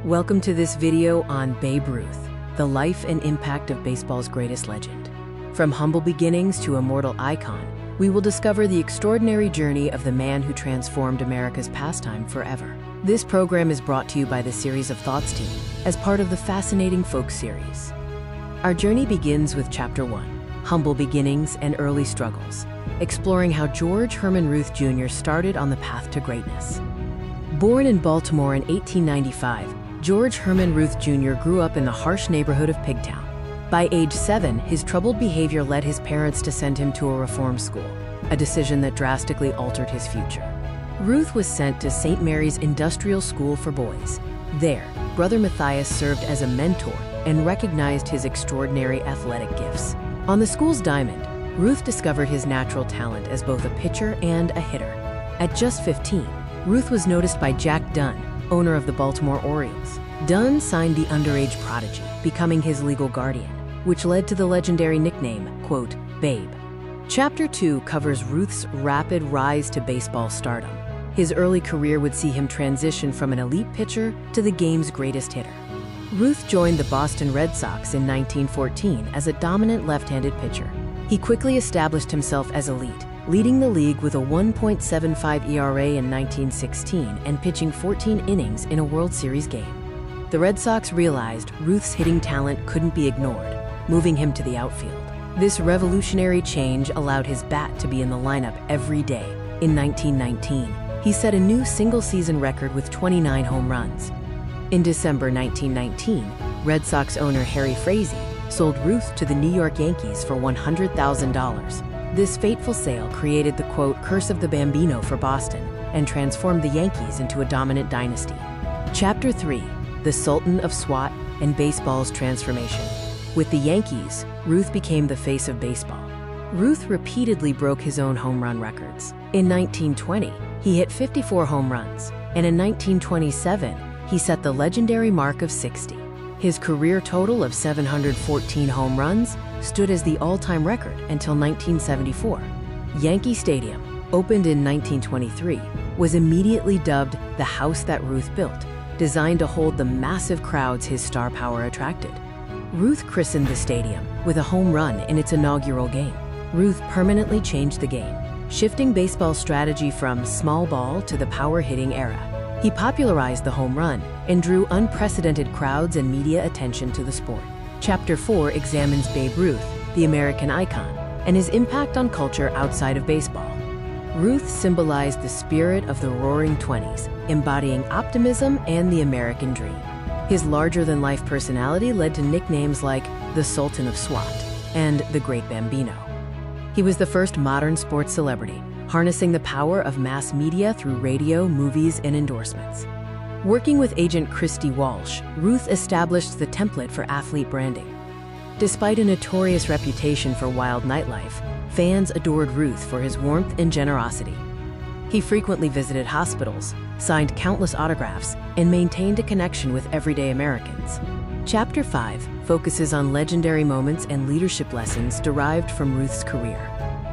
Welcome to this video on Babe Ruth, the life and impact of baseball's greatest legend. From humble beginnings to immortal icon, we will discover the extraordinary journey of the man who transformed America's pastime forever. This program is brought to you by the Series of Thoughts team as part of the Fascinating Folk series. Our journey begins with Chapter 1, Humble Beginnings and Early Struggles, exploring how George Herman Ruth Jr. started on the path to greatness. Born in Baltimore in 1895, George Herman Ruth Jr. grew up in the harsh neighborhood of Pigtown. By age 7, his troubled behavior led his parents to send him to a reform school, a decision that drastically altered his future. Ruth was sent to St. Mary's Industrial School for Boys. There, Brother Matthias served as a mentor and recognized his extraordinary athletic gifts. On the school's diamond, Ruth discovered his natural talent as both a pitcher and a hitter. At just 15, Ruth was noticed by Jack Dunn, owner of the Baltimore Orioles. Dunn signed the underage Prodigy, becoming his legal guardian, which led to the legendary nickname, quote, Babe. Chapter 2 covers Ruth's rapid rise to baseball stardom. His early career would see him transition from an elite pitcher to the game's greatest hitter. Ruth joined the Boston Red Sox in 1914 as a dominant left-handed pitcher. He quickly established himself as elite, leading the league with a 1.75 ERA in 1916 and pitching 14 innings in a World Series game. The Red Sox realized Ruth's hitting talent couldn't be ignored, moving him to the outfield. This revolutionary change allowed his bat to be in the lineup every day. In 1919, he set a new single-season record with 29 home runs. In December 1919, Red Sox owner Harry Frazee sold Ruth to the New York Yankees for $100,000. This fateful sale created the, quote, curse of the Bambino for Boston and transformed the Yankees into a dominant dynasty. Chapter 3, the Sultan of Swat and baseball's transformation. With the Yankees, Ruth became the face of baseball. Ruth repeatedly broke his own home run records. In 1920, he hit 54 home runs, and in 1927, he set the legendary mark of 60. His career total of 714 home runs stood as the all-time record until 1974. Yankee Stadium, opened in 1923, was immediately dubbed the house that Ruth built, designed to hold the massive crowds his star power attracted. Ruth christened the stadium with a home run in its inaugural game. Ruth permanently changed the game, shifting baseball's strategy from small ball to the power-hitting era. He popularized the home run and drew unprecedented crowds and media attention to the sport. Chapter 4 examines Babe Ruth, the American icon, and his impact on culture outside of baseball. Ruth symbolized the spirit of the Roaring Twenties, embodying optimism and the American dream. His larger-than-life personality led to nicknames like the Sultan of Swat and the Great Bambino. He was the first modern sports celebrity, harnessing the power of mass media through radio, movies, and endorsements. Working with agent Christy Walsh, Ruth established the template for athlete branding. Despite a notorious reputation for wild nightlife, fans adored Ruth for his warmth and generosity. He frequently visited hospitals, signed countless autographs, and maintained a connection with everyday Americans. Chapter 5 focuses on legendary moments and leadership lessons derived from Ruth's career.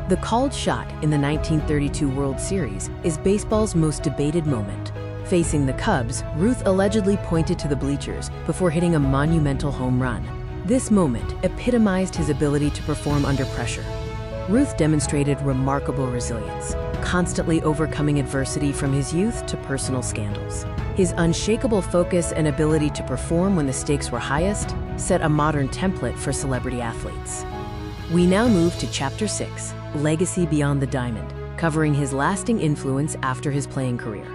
The called shot in the 1932 World Series is baseball's most debated moment. Facing the Cubs, Ruth allegedly pointed to the bleachers before hitting a monumental home run. This moment epitomized his ability to perform under pressure. Ruth demonstrated remarkable resilience, constantly overcoming adversity from his youth to personal scandals. His unshakable focus and ability to perform when the stakes were highest set a modern template for celebrity athletes. We now move to Chapter 6, Legacy Beyond the Diamond, covering his lasting influence after his playing career.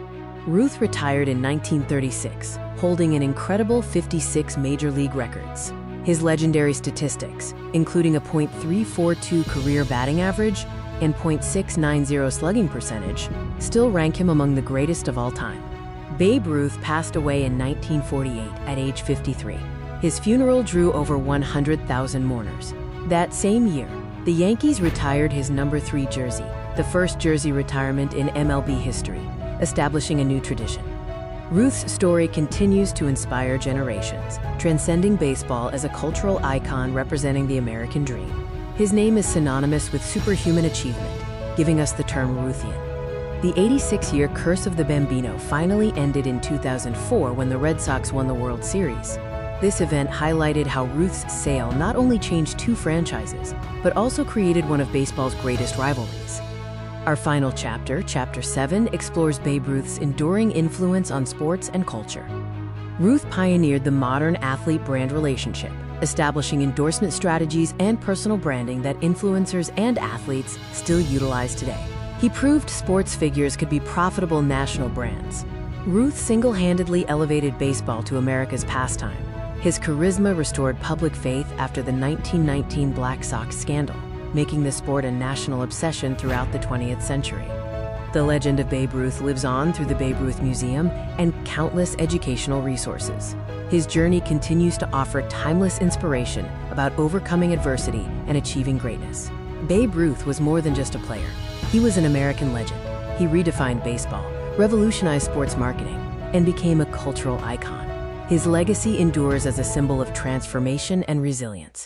Ruth retired in 1936, holding an incredible 56 major league records. His legendary statistics, including a .342 career batting average and .690 slugging percentage, still rank him among the greatest of all time. Babe Ruth passed away in 1948 at age 53. His funeral drew over 100,000 mourners. That same year, the Yankees retired his number 3 jersey, the first jersey retirement in MLB history, establishing a new tradition. Ruth's story continues to inspire generations, transcending baseball as a cultural icon representing the American dream. His name is synonymous with superhuman achievement, giving us the term Ruthian. The 86-year curse of the Bambino finally ended in 2004 when the Red Sox won the World Series. This event highlighted how Ruth's sale not only changed two franchises, but also created one of baseball's greatest rivalries. Our final chapter, Chapter 7, explores Babe Ruth's enduring influence on sports and culture. Ruth pioneered the modern athlete-brand relationship, establishing endorsement strategies and personal branding that influencers and athletes still utilize today. He proved sports figures could be profitable national brands. Ruth single-handedly elevated baseball to America's pastime. His charisma restored public faith after the 1919 Black Sox scandal, making the sport a national obsession throughout the 20th century. The legend of Babe Ruth lives on through the Babe Ruth Museum and countless educational resources. His journey continues to offer timeless inspiration about overcoming adversity and achieving greatness. Babe Ruth was more than just a player. He was an American legend. He redefined baseball, revolutionized sports marketing, and became a cultural icon. His legacy endures as a symbol of transformation and resilience.